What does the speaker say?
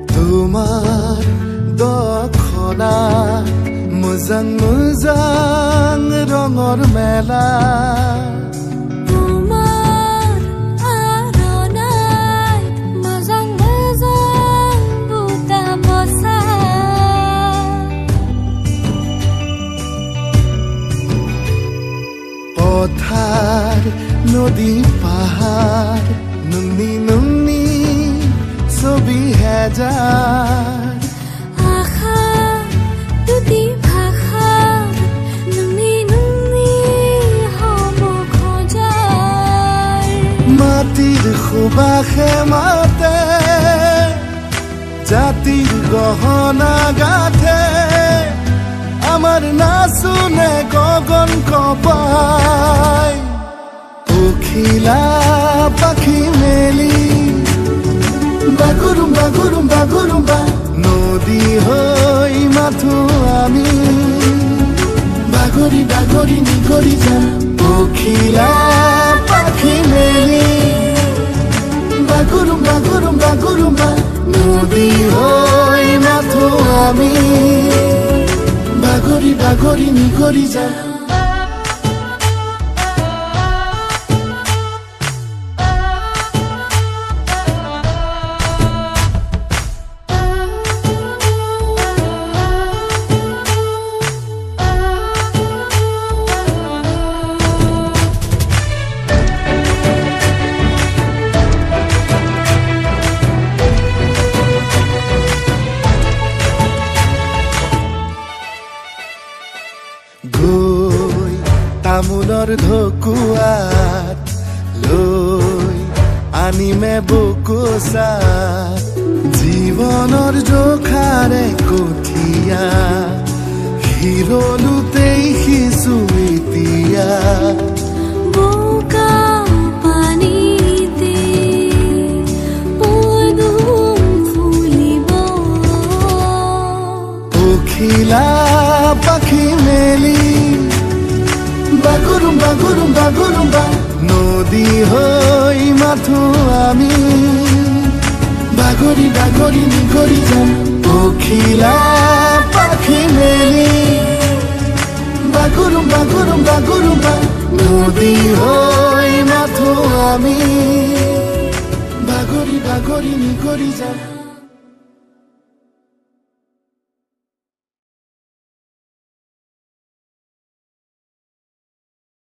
তোমার দখনা মোজাং মোজাং রঙর মেলা তোমার আরনাই মোজাং মোজাং বুটা বসা পথার নদী পাহাড় নুনি নুনি ছবি হেজাৰ আশা দুটি ভাষা নুনি নুনি হ'ব খোজাৰ মাটিৰ সুবাসে মাতে জাতিৰ গহনা গাঁঠে আমাৰ নাচোনে গগন কপাই পখিলা পাখি মেলি বাগুৰুম্বা গুৰুম্বা গুৰুম্বা নদী হৈ মাথো আমি বাগৰি বাগৰি নিগৰি যাম পখিলা পাখি মেলি বাগুৰুম্বা গুৰুম্বা গুৰুম্বা নদী হৈ মাথো আমি বাগৰি বাগৰি নিগৰি যাম গৈ তামোলৰ ঢকুৱাত লৈ আনিমে বকোচাত জীৱনৰ জোখাৰে কঠীয়া হিৰলোতেই সিঁচো এতিয়া বোকা পানীতে পদুম ফুলিব পখিলা পাখি মেলি বাগুৰুম্বা গুৰুম্বা গুৰুম্বা নদী হৈ মাথো আমি বাগৰি বাগৰি নিগৰি যাম পখিলা পাখি মেলি বাগুৰুম্বা গুৰুম্বা গুৰুম্বা নদী হৈ মাথো আমি বাগৰি বাগৰি নিগৰি যাম